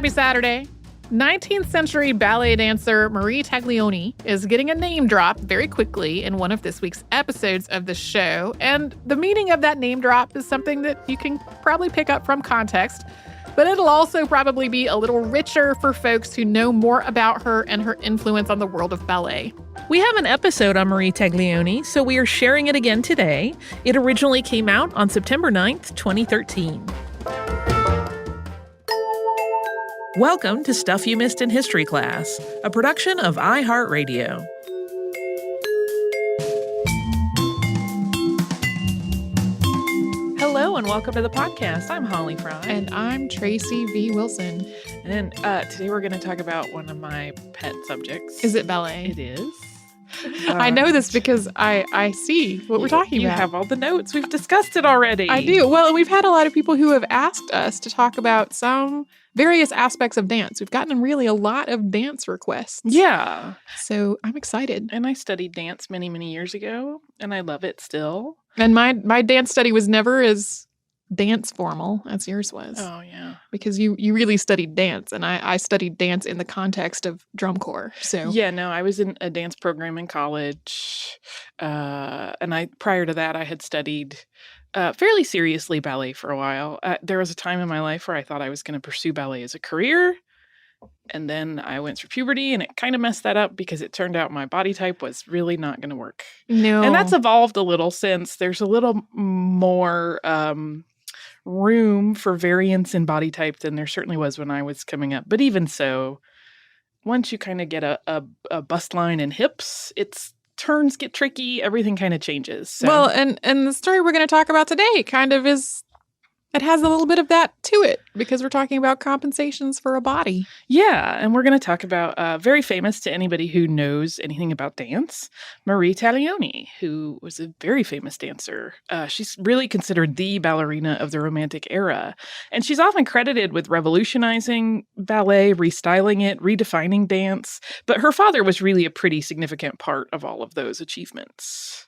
Happy Saturday. 19th century ballet dancer Marie Taglioni is getting a name drop very quickly in one of this week's episodes of the show. And the meaning of that name drop is something that you can probably pick up from context, but it'll also probably be a little richer for folks who know more about her and her influence on the world of ballet. We have an episode on Marie Taglioni, so we are sharing it again today. It originally came out on September 9th, 2013. Welcome to Stuff You Missed in History Class, a production of iHeartRadio. Hello and welcome to the podcast. I'm Holly Fry. And I'm Tracy V. Wilson. And today we're going to talk about one of my pet subjects. Is it ballet? It is. I know this because I see what we're talking about. You have all the notes. We've discussed it already. I do. Well, we've had a lot of people who have asked us to talk about some various aspects of dance. We've gotten really a lot of dance requests. Yeah. So I'm excited. And I studied dance many, many years ago, and I love it still. And my dance study was never as dance formal as yours was. Oh, yeah. Because you really studied dance, and I studied dance in the context of drum corps. So yeah, no, I was in a dance program in college, and prior to that, I had studied fairly seriously ballet for a while. There was a time in my life where I thought I was going to pursue ballet as a career, and then I went through puberty, and it kind of messed that up because it turned out my body type was really not going to work. No. And that's evolved a little since. There's a little more room for variance in body type than there certainly was when I was coming up. But even so, once you kind of get a bust line and hips, turns get tricky, everything kind of changes. So. Well, and the story we're going to talk about today kind of it has a little bit of that to it because we're talking about compensations for a body. Yeah, and we're going to talk about very famous to anybody who knows anything about dance, Marie Taglioni, who was a very famous dancer. She's really considered the ballerina of the Romantic era, and she's often credited with revolutionizing ballet, restyling it, redefining dance, but her father was really a pretty significant part of all of those achievements.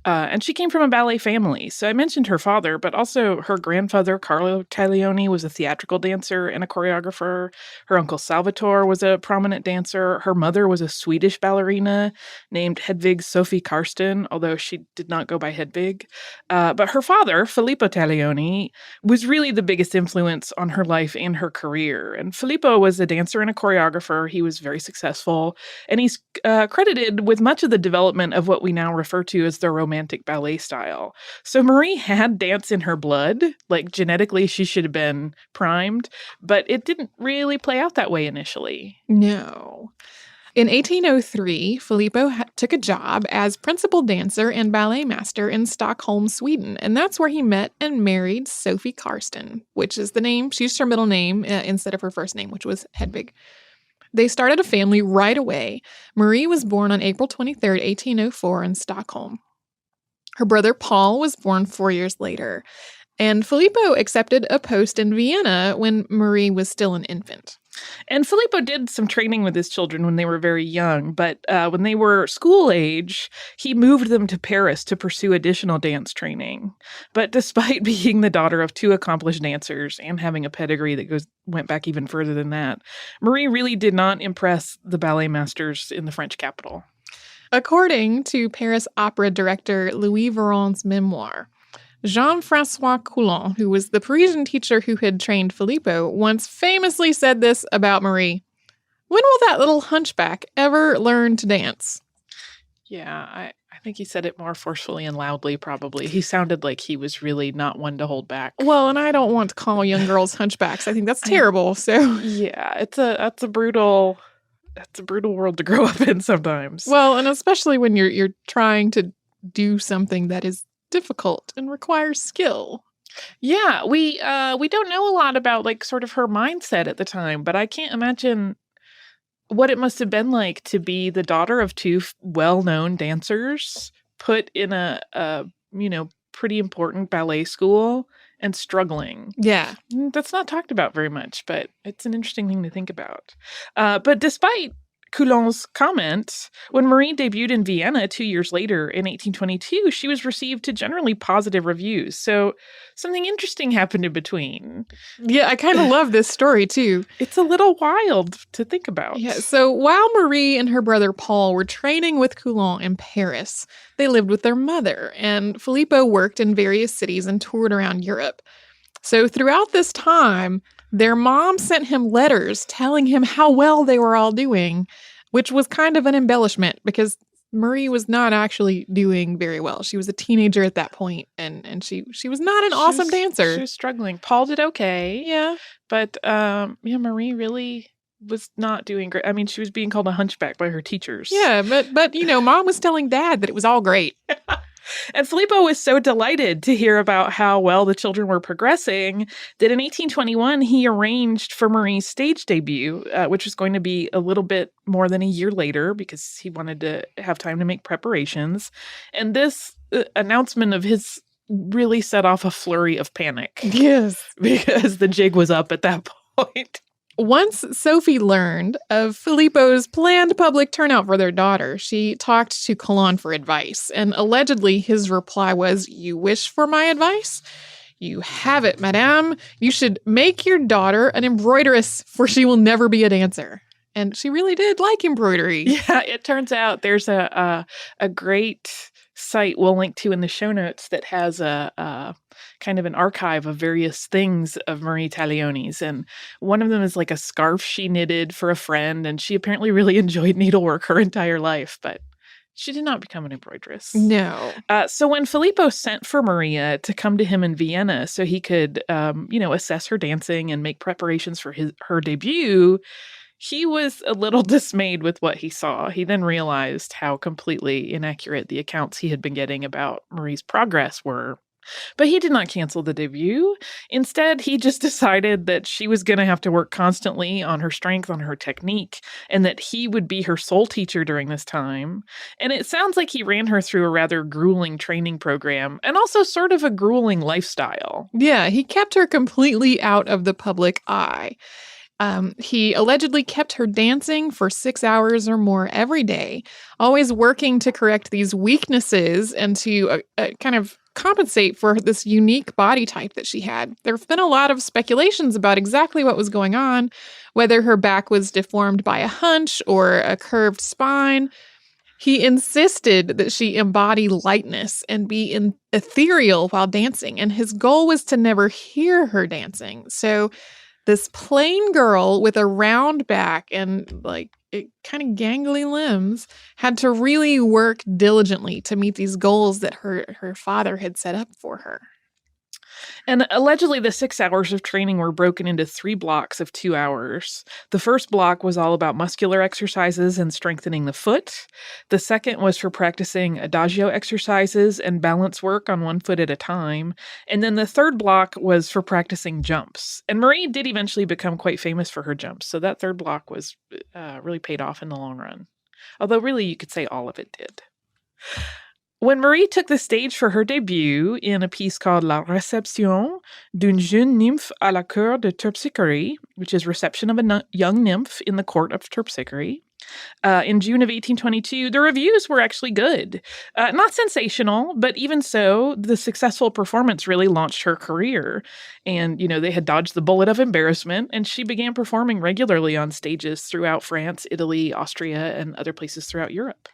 And she came from a ballet family. So I mentioned her father, but also her grandfather, Carlo Taglioni, was a theatrical dancer and a choreographer. Her uncle Salvatore was a prominent dancer. Her mother was a Swedish ballerina named Hedvig Sophie Karsten, although she did not go by Hedvig. But her father, Filippo Taglioni, was really the biggest influence on her life and her career. And Filippo was a dancer and a choreographer. He was very successful, and he's credited with much of the development of what we now refer to as the romantic ballet style. So Marie had dance in her blood, like genetically she should have been primed, but it didn't really play out that way initially. No. In 1803, Filippo took a job as principal dancer and ballet master in Stockholm, Sweden, and that's where he met and married Sophie Karsten, which is the name, she used her middle name instead of her first name, which was Hedvig. They started a family right away. Marie was born on April 23rd, 1804 in Stockholm. Her brother Paul was born 4 years later, and Filippo accepted a post in Vienna when Marie was still an infant. And Filippo did some training with his children when they were very young, but when they were school age, he moved them to Paris to pursue additional dance training. But despite being the daughter of two accomplished dancers and having a pedigree that went back even further than that, Marie really did not impress the ballet masters in the French capital. According to Paris opera director Louis Varron's memoir, Jean-François Coulon, who was the Parisian teacher who had trained Filippo, once famously said this about Marie: "When will that little hunchback ever learn to dance?" Yeah, I think he said it more forcefully and loudly, probably. He sounded like he was really not one to hold back. Well, and I don't want to call young girls hunchbacks. I think that's terrible. Yeah, that's a brutal world to grow up in sometimes. Well, and especially when you're trying to do something that is difficult and requires skill. Yeah, we don't know a lot about like sort of her mindset at the time, but I can't imagine what it must have been like to be the daughter of two well-known dancers put in a pretty important ballet school and struggling. Yeah. That's not talked about very much, but it's an interesting thing to think about. But despite Coulon's comment, when Marie debuted in Vienna 2 years later in 1822, she was received to generally positive reviews. So something interesting happened in between. Yeah, I kind of love this story too. It's a little wild to think about. Yeah, so while Marie and her brother Paul were training with Coulon in Paris, they lived with their mother, and Filippo worked in various cities and toured around Europe. So throughout this time, their mom sent him letters telling him how well they were all doing, which was kind of an embellishment because Marie was not actually doing very well. She was a teenager at that point, and she was not an awesome dancer. She was struggling. Paul did okay. Yeah. But Marie really was not doing great. I mean, she was being called a hunchback by her teachers. Yeah, but mom was telling dad that it was all great. And Filippo was so delighted to hear about how well the children were progressing that in 1821, he arranged for Marie's stage debut, which was going to be a little bit more than a year later because he wanted to have time to make preparations. And this announcement of his really set off a flurry of panic. Yes. Because the jig was up at that point. Once Sophie learned of Filippo's planned public turnout for their daughter, she talked to Coulon for advice, and allegedly his reply was, "You wish for my advice? You have it, madame. You should make your daughter an embroideress, for she will never be a dancer." And she really did like embroidery. Yeah, it turns out there's a great site we'll link to in the show notes that has a kind of an archive of various things of Marie Taglioni's. And one of them is like a scarf she knitted for a friend. And she apparently really enjoyed needlework her entire life, but she did not become an embroideress. No. So when Filippo sent for Maria to come to him in Vienna so he could, assess her dancing and make preparations for her debut, he was a little dismayed with what he saw. He then realized how completely inaccurate the accounts he had been getting about Marie's progress were. But he did not cancel the debut. Instead, he just decided that she was going to have to work constantly on her strength, on her technique, and that he would be her sole teacher during this time. And it sounds like he ran her through a rather grueling training program and also sort of a grueling lifestyle. Yeah, he kept her completely out of the public eye. He allegedly kept her dancing for 6 hours or more every day, always working to correct these weaknesses and to kind of compensate for this unique body type that she had. There have been a lot of speculations about exactly what was going on, whether her back was deformed by a hunch or a curved spine. He insisted that she embody lightness and be ethereal while dancing, and his goal was to never hear her dancing. So this plain girl with a round back and kind of gangly limbs had to really work diligently to meet these goals that her father had set up for her. And allegedly, the 6 hours of training were broken into 3 blocks of 2 hours. The first block was all about muscular exercises and strengthening the foot. The second was for practicing adagio exercises and balance work on one foot at a time. And then the third block was for practicing jumps. And Marie did eventually become quite famous for her jumps. So that third block was really paid off in the long run. Although really, you could say all of it did. When Marie took the stage for her debut in a piece called La Réception d'une jeune nymphe à la cour de Terpsichore, which is reception of a young nymph in the court of Terpsichore, in June of 1822, the reviews were actually good. Not sensational, but even so, the successful performance really launched her career. And, they had dodged the bullet of embarrassment, and she began performing regularly on stages throughout France, Italy, Austria, and other places throughout Europe.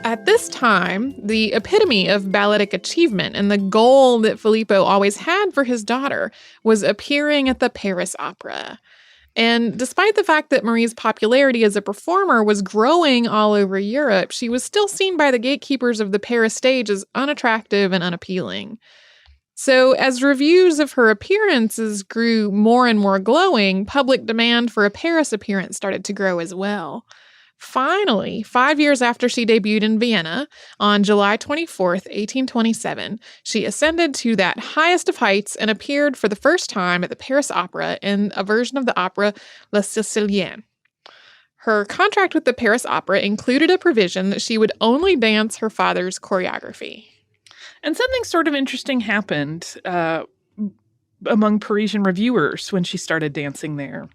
At this time, the epitome of balletic achievement and the goal that Filippo always had for his daughter was appearing at the Paris Opera. And despite the fact that Marie's popularity as a performer was growing all over Europe, she was still seen by the gatekeepers of the Paris stage as unattractive and unappealing. So as reviews of her appearances grew more and more glowing, public demand for a Paris appearance started to grow as well. Finally, 5 years after she debuted in Vienna, on July 24th, 1827, she ascended to that highest of heights and appeared for the first time at the Paris Opera in a version of the opera La Sicilienne. Her contract with the Paris Opera included a provision that she would only dance her father's choreography. And something sort of interesting happened among Parisian reviewers when she started dancing there.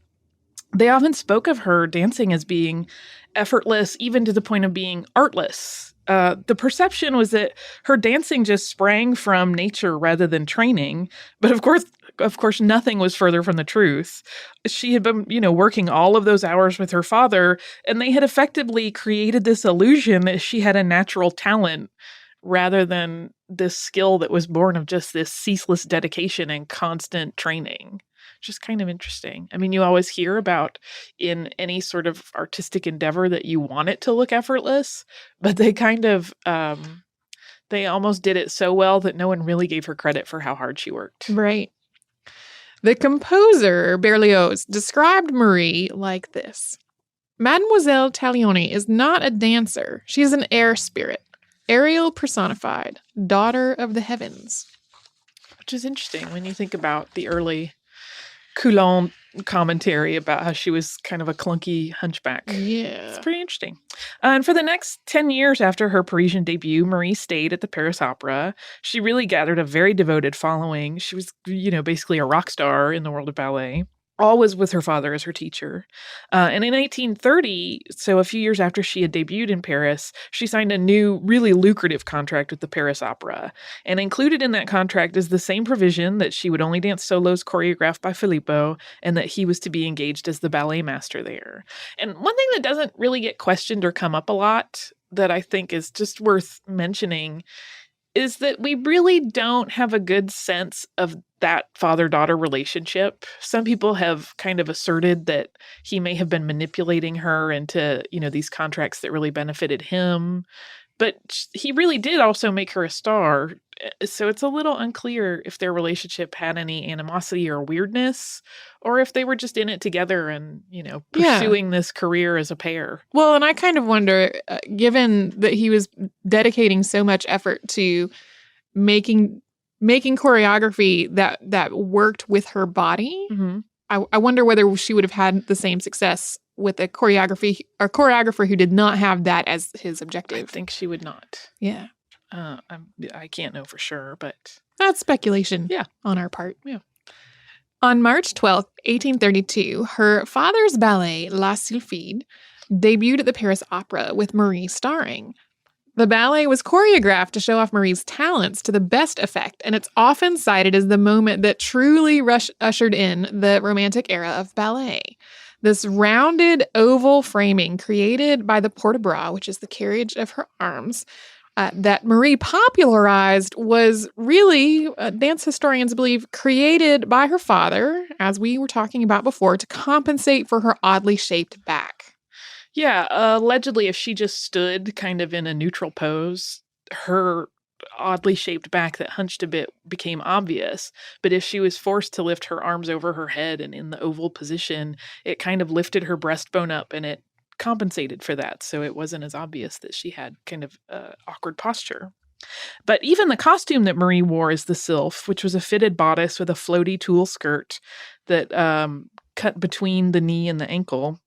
They often spoke of her dancing as being effortless, even to the point of being artless. The perception was that her dancing just sprang from nature rather than training. But of course, nothing was further from the truth. She had been, working all of those hours with her father, and they had effectively created this illusion that she had a natural talent rather than this skill that was born of just this ceaseless dedication and constant training. Just kind of interesting. I mean, you always hear about in any sort of artistic endeavor that you want it to look effortless, but they kind of they almost did it so well that no one really gave her credit for how hard she worked. Right. The composer, Berlioz, described Marie like this. Mademoiselle Taglioni is not a dancer. She is an air spirit, Ariel personified, daughter of the heavens. Which is interesting when you think about the early Coulon commentary about how she was kind of a clunky hunchback. Yeah. It's pretty interesting. And for the next 10 years after her Parisian debut, Marie stayed at the Paris Opera. She really gathered a very devoted following. She was, basically a rock star in the world of ballet. Always with her father as her teacher. And in 1830, so a few years after she had debuted in Paris, she signed a new, really lucrative contract with the Paris Opera. And included in that contract is the same provision that she would only dance solos choreographed by Filippo, and that he was to be engaged as the ballet master there. And one thing that doesn't really get questioned or come up a lot that I think is just worth mentioning is that we really don't have a good sense of that father-daughter relationship. Some people have kind of asserted that he may have been manipulating her into, these contracts that really benefited him. But he really did also make her a star. So it's a little unclear if their relationship had any animosity or weirdness, or if they were just in it together and, pursuing this career as a pair. Well, and I kind of wonder, given that he was dedicating so much effort to making choreography that worked with her body, Mm-hmm. I wonder whether she would have had the same success with a choreographer who did not have that as his objective. I think she would not. Yeah. I can't know for sure, but that's speculation. Yeah. On our part. Yeah. On March 12th, 1832, her father's ballet, La Sylphide, debuted at the Paris Opera with Marie starring. The ballet was choreographed to show off Marie's talents to the best effect, and it's often cited as the moment that truly ushered in the Romantic era of ballet. This rounded oval framing created by the port-de-bras, which is the carriage of her arms, that Marie popularized was really, dance historians believe, created by her father, as we were talking about before, to compensate for her oddly shaped back. Yeah, allegedly, if she just stood kind of in a neutral pose, her oddly shaped back that hunched a bit became obvious. But if she was forced to lift her arms over her head and in the oval position, it kind of lifted her breastbone up and it compensated for that. So it wasn't as obvious that she had kind of awkward posture. But even the costume that Marie wore is the sylph, which was a fitted bodice with a floaty tulle skirt that cut between the knee and the ankle.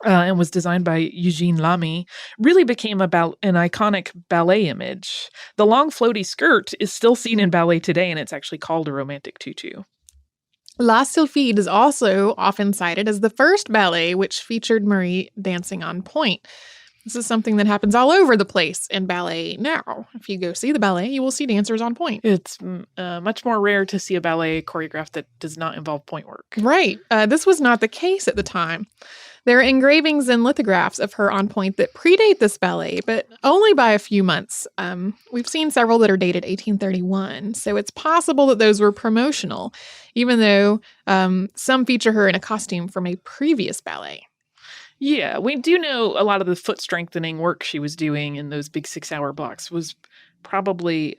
And was designed by Eugene Lamy, really became an iconic ballet image. The long floaty skirt is still seen in ballet today, and it's actually called a romantic tutu. La Sylphide is also often cited as the first ballet which featured Marie dancing on point. This is something that happens all over the place in ballet now. If you go see the ballet, you will see dancers on point. It's much more rare to see a ballet choreographed that does not involve point work. Right. This was not the case at the time. There are engravings and lithographs of her on point that predate this ballet, but only by a few months. We've seen several that are dated 1831, so it's possible that those were promotional, even though some feature her in a costume from a previous ballet. Yeah, we do know a lot of the foot strengthening work she was doing in those big 6-hour blocks was probably,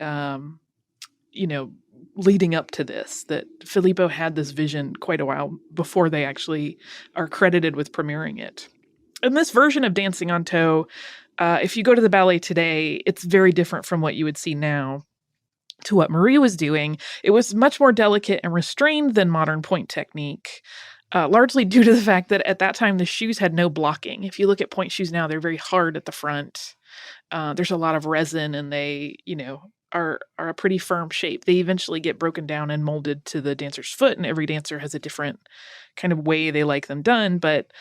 leading up to this, that Filippo had this vision quite a while before they actually are credited with premiering it. And this version of Dancing on Toe, if you go to the ballet today, it's very different from what you would see now to what Marie was doing. It was much more delicate and restrained than modern point technique. Largely due to the fact that at that time the shoes had no blocking. If you look at point shoes now, they're very hard at the front. There's a lot of resin and they, are a pretty firm shape. They eventually get broken down and molded to the dancer's foot, and every dancer has a different kind of way they like them done. But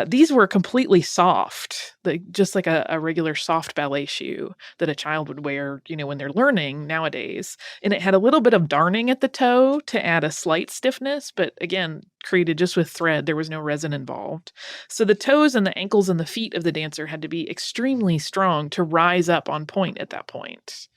these were completely soft, just like a regular soft ballet shoe that a child would wear, when they're learning nowadays. And it had a little bit of darning at the toe to add a slight stiffness, but again, created just with thread. There was no resin involved. So the toes and the ankles and the feet of the dancer had to be extremely strong to rise up on point at that point.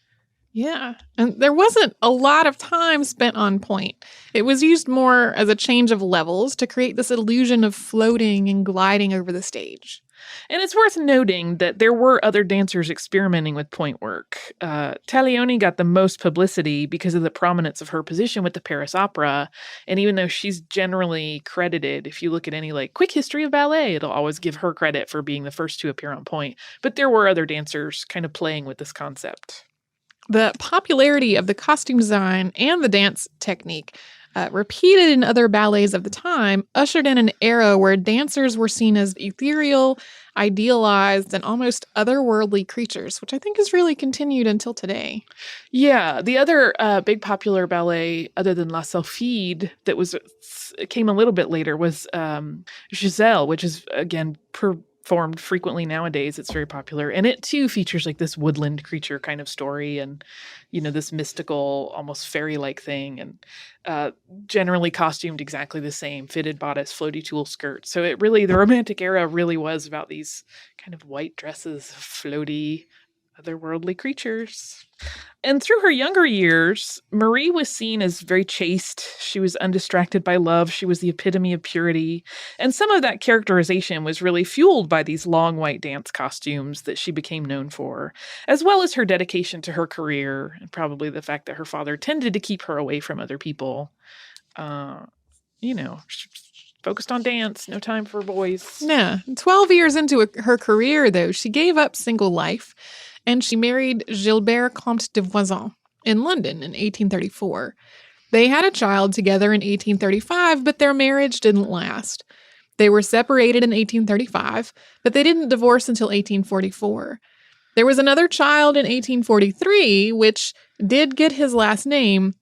Yeah. And there wasn't a lot of time spent on point. It was used more as a change of levels to create this illusion of floating and gliding over the stage. And it's worth noting that there were other dancers experimenting with point work. Taglioni got the most publicity because of the prominence of her position with the Paris Opera. And even though she's generally credited, if you look at any quick history of ballet, it'll always give her credit for being the first to appear on point. But there were other dancers kind of playing with this concept. The popularity of the costume design and the dance technique, repeated in other ballets of the time, ushered in an era where dancers were seen as ethereal, idealized, and almost otherworldly creatures, which I think has really continued until today. Yeah, the other big popular ballet, other than La Sylphide, that came a little bit later, was Giselle, which is, again, performed frequently nowadays. It's very popular. And it, too, features this woodland creature kind of story and, this mystical, almost fairy-like thing. And generally costumed exactly the same, fitted bodice, floaty tulle skirt. So the Romantic era really was about these kind of white dresses, floaty, otherworldly creatures. And through her younger years, Marie was seen as very chaste. She was undistracted by love. She was the epitome of purity. And some of that characterization was really fueled by these long white dance costumes that she became known for, as well as her dedication to her career, and probably the fact that her father tended to keep her away from other people. Focused on dance, no time for boys. Yeah. 12 years into her career, though, she gave up single life, and she married Gilbert Comte de Voisin in London in 1834. They had a child together in 1835, but their marriage didn't last. They were separated in 1835, but they didn't divorce until 1844. There was another child in 1843, which did get his last name.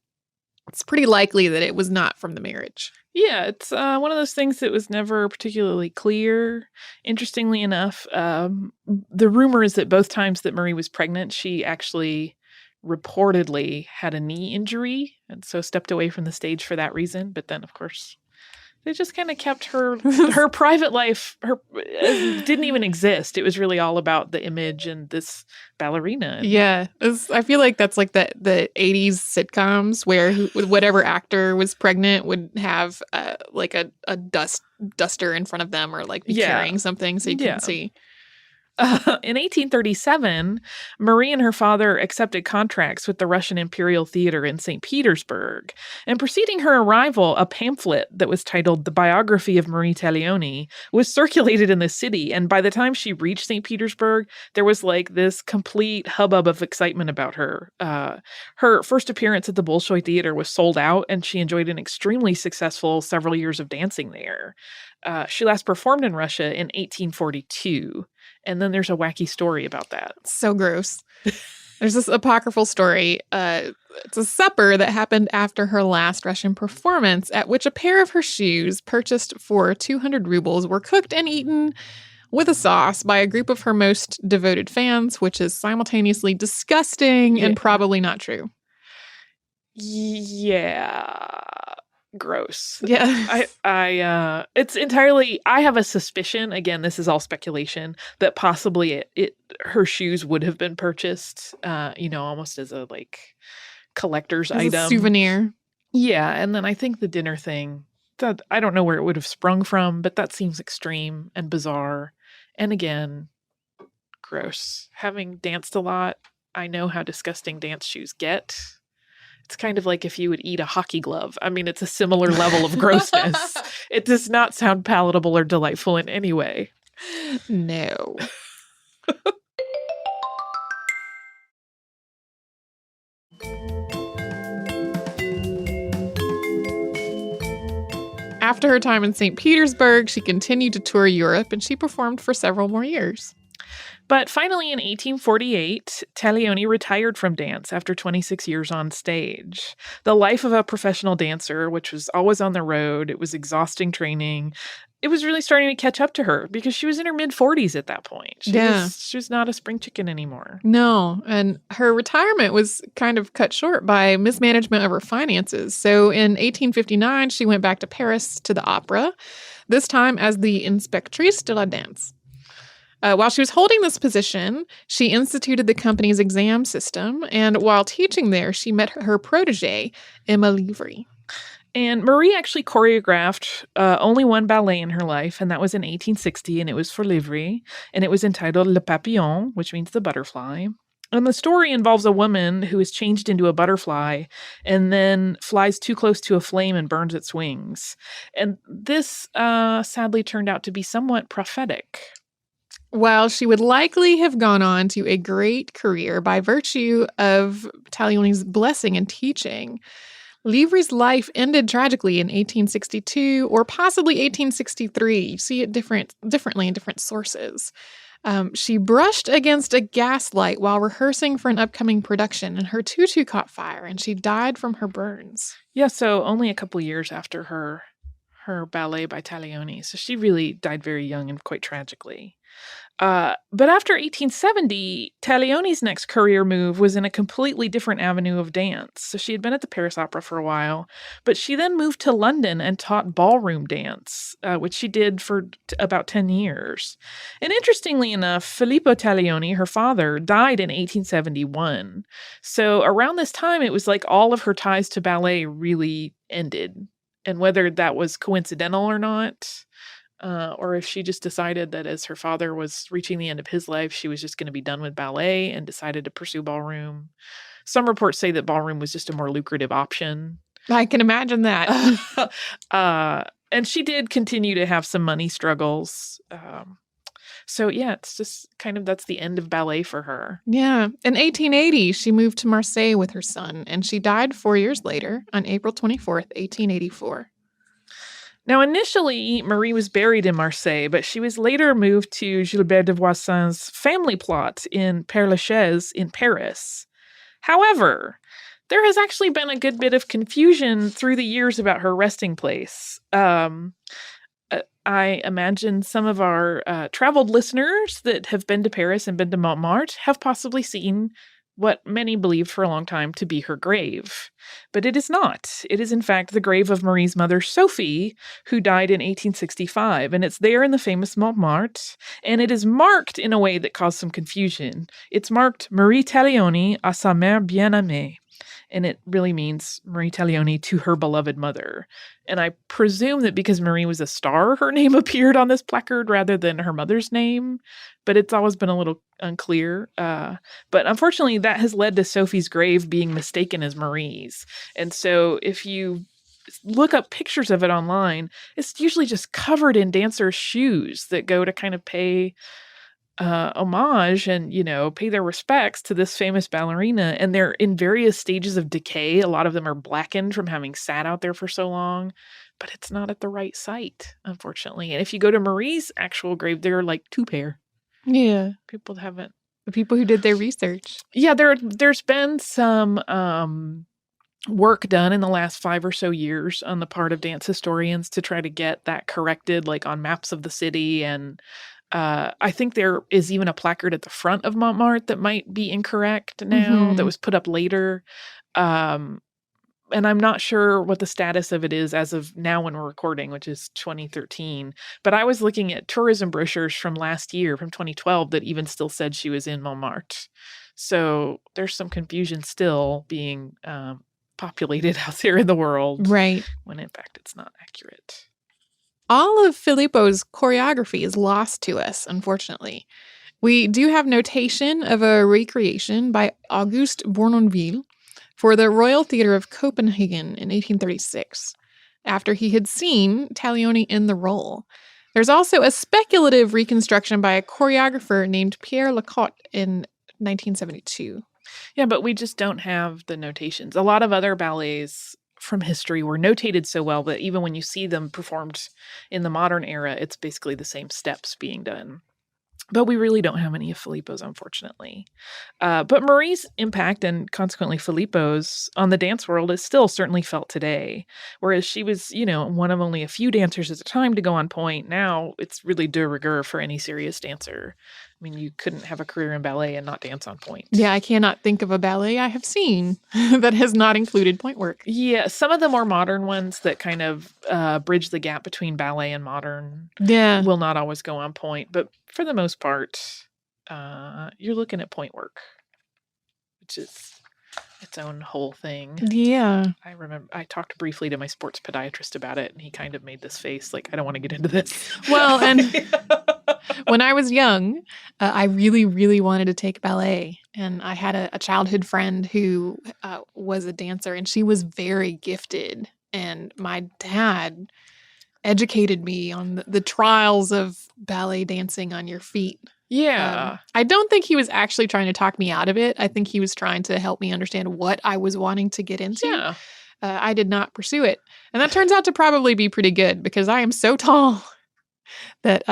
It's pretty likely that it was not from the marriage. Yeah, it's one of those things that was never particularly clear. Interestingly enough, the rumor is that both times that Marie was pregnant, she actually reportedly had a knee injury and so stepped away from the stage for that reason. But then, of course, they just kind of kept her private life. Didn't even exist. It was really all about the image and this ballerina. Yeah, I feel like that's like the 80s sitcoms where whatever actor was pregnant would have a duster in front of them or be carrying something so you couldn't see. In 1837, Marie and her father accepted contracts with the Russian Imperial Theater in St. Petersburg, and preceding her arrival, a pamphlet that was titled The Biography of Marie Taglioni was circulated in the city, and by the time she reached St. Petersburg, there was this complete hubbub of excitement about her. Her first appearance at the Bolshoi Theater was sold out, and she enjoyed an extremely successful several years of dancing there. She last performed in Russia in 1842. And then there's a wacky story about that. So gross. There's this apocryphal story. It's a supper that happened after her last Russian performance, at which a pair of her shoes, purchased for 200 rubles, were cooked and eaten with a sauce by a group of her most devoted fans, which is simultaneously disgusting and probably not true. Yeah. Gross. Yeah. It's entirely, I have a suspicion, again, this is all speculation, that possibly her shoes would have been purchased, almost as a collector's item. A souvenir. Yeah. And then I think the dinner thing, that I don't know where it would have sprung from, but that seems extreme and bizarre. And again, gross. Having danced a lot, I know how disgusting dance shoes get. It's kind of like if you would eat a hockey glove. I mean, it's a similar level of grossness. It does not sound palatable or delightful in any way. No. After her time in St. Petersburg, she continued to tour Europe, and she performed for several more years. But finally, in 1848, Taglioni retired from dance after 26 years on stage. The life of a professional dancer, which was always on the road, it was exhausting training. It was really starting to catch up to her because she was in her mid 40s at that point. Yeah. She was not a spring chicken anymore. No, and her retirement was kind of cut short by mismanagement of her finances. So in 1859, she went back to Paris to the opera, this time as the inspectrice de la danse. While she was holding this position, she instituted the company's exam system, and while teaching there, she met her protege, Emma Livry. And Marie actually choreographed only one ballet in her life, and that was in 1860, and it was for Livry, and it was entitled Le Papillon, which means the butterfly. And the story involves a woman who is changed into a butterfly and then flies too close to a flame and burns its wings. And this sadly turned out to be somewhat prophetic. While she would likely have gone on to a great career by virtue of Taglioni's blessing and teaching, Livry's life ended tragically in 1862 or possibly 1863. You see it differently in different sources. She brushed against a gaslight while rehearsing for an upcoming production, and her tutu caught fire, and she died from her burns. Yeah, so only a couple years after her ballet by Taglioni. So she really died very young and quite tragically. But after 1870, Taglioni's next career move was in a completely different avenue of dance. So she had been at the Paris Opera for a while, but she then moved to London and taught ballroom dance, which she did for about 10 years. And interestingly enough, Filippo Taglioni, her father, died in 1871. So around this time, it was like all of her ties to ballet really ended. And whether that was coincidental or not, or if she just decided that as her father was reaching the end of his life, she was just going to be done with ballet and decided to pursue ballroom. Some reports say that ballroom was just a more lucrative option. I can imagine that. And she did continue to have some money struggles. So yeah, it's just kind of that's the end of ballet for her. Yeah. In 1880, she moved to Marseille with her son, and she died 4 years later on April 24th, 1884. Now, initially, Marie was buried in Marseille, but she was later moved to Gilbert de Voisin's family plot in Père Lachaise in Paris. However, there has actually been a good bit of confusion through the years about her resting place. I imagine some of our traveled listeners that have been to Paris and been to Montmartre have possibly seen what many believed for a long time to be her grave. But it is not. It is, in fact, the grave of Marie's mother, Sophie, who died in 1865. And it's there in the famous Montmartre. And it is marked in a way that caused some confusion. It's marked Marie Taglioni à sa mère bien-aimée. And it really means Marie Taglioni to her beloved mother. And I presume that because Marie was a star, her name appeared on this placard rather than her mother's name. But it's always been a little unclear. But unfortunately, that has led to Sophie's grave being mistaken as Marie's. And so if you look up pictures of it online, it's usually just covered in dancers' shoes that go to kind of pay homage and, pay their respects to this famous ballerina. And they're in various stages of decay. A lot of them are blackened from having sat out there for so long, but it's not at the right site, unfortunately. And if you go to Marie's actual grave, there are like 2 pair. Yeah. People haven't. The people who did their research. Yeah, there's been some work done in the last 5 or so years on the part of dance historians to try to get that corrected, like on maps of the city. And I think there is even a placard at the front of Montmartre that might be incorrect now, that was put up later. And I'm not sure what the status of it is as of now when we're recording, which is 2013. But I was looking at tourism brochures from last year, from 2012, that even still said she was in Montmartre. So there's some confusion still being populated out there in the world. Right. When in fact it's not accurate. All of Filippo's choreography is lost to us, unfortunately. We do have notation of a recreation by Auguste Bournonville for the Royal Theatre of Copenhagen in 1836, after he had seen Taglioni in the role. There's also a speculative reconstruction by a choreographer named Pierre Lecoq in 1972. Yeah, but we just don't have the notations. A lot of other ballets from history were notated so well that even when you see them performed in the modern era, it's basically the same steps being done. But we really don't have any of Filippo's, unfortunately. But Marie's impact, and consequently Filippo's, on the dance world is still certainly felt today. Whereas she was, one of only a few dancers at the time to go on point. Now it's really de rigueur for any serious dancer. I mean, you couldn't have a career in ballet and not dance on point. Yeah, I cannot think of a ballet I have seen that has not included point work. Yeah, some of the more modern ones that kind of bridge the gap between ballet and modern Yeah. will not always go on point. But for the most part, you're looking at point work, which is its own whole thing. Yeah. I remember I talked briefly to my sports podiatrist about it, and he kind of made this face like, I don't want to get into this. Well, and when I was young, I really, really wanted to take ballet. And I had a childhood friend who was a dancer, and she was very gifted. And my dad educated me on the trials of ballet dancing on your feet. Yeah. I don't think he was actually trying to talk me out of it. I think he was trying to help me understand what I was wanting to get into. Yeah. I did not pursue it. And that turns out to probably be pretty good because I am so tall that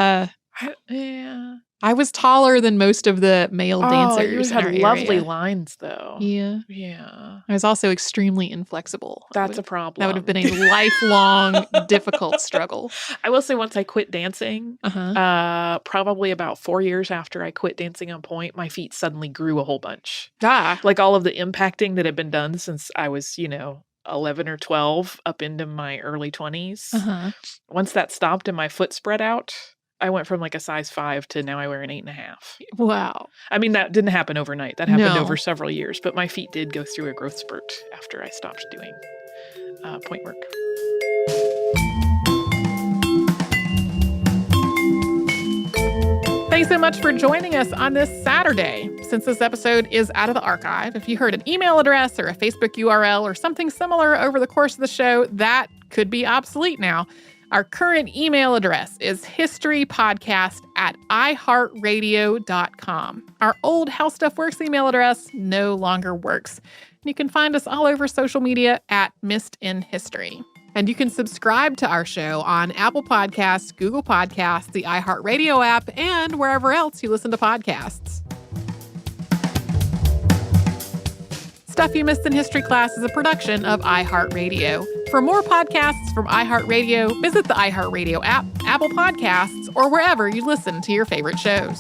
I was taller than most of the male dancers. You had in our lovely area. lines, though. Yeah. Yeah. I was also extremely inflexible. That's a problem. That would have been a lifelong, difficult struggle. I will say once I quit dancing, probably about 4 years after I quit dancing on point, my feet suddenly grew a whole bunch. Like all of the impacting that had been done since I was, 11 or 12 up into my early 20s. Once that stopped and my foot spread out, I went from like a size 5 to now I wear an 8.5. Wow. I mean, that didn't happen overnight. That happened over several years, but my feet did go through a growth spurt after I stopped doing point work. Thanks so much for joining us on this Saturday. Since this episode is out of the archive, if you heard an email address or a Facebook URL or something similar over the course of the show, that could be obsolete now. Our current email address is historypodcast@iHeartRadio.com. Our old How Stuff Works email address no longer works. You can find us all over social media at Missed in History. And you can subscribe to our show on Apple Podcasts, Google Podcasts, the iHeartRadio app, and wherever else you listen to podcasts. Stuff You Missed in History Class is a production of iHeartRadio. For more podcasts from iHeartRadio, visit the iHeartRadio app, Apple Podcasts, or wherever you listen to your favorite shows.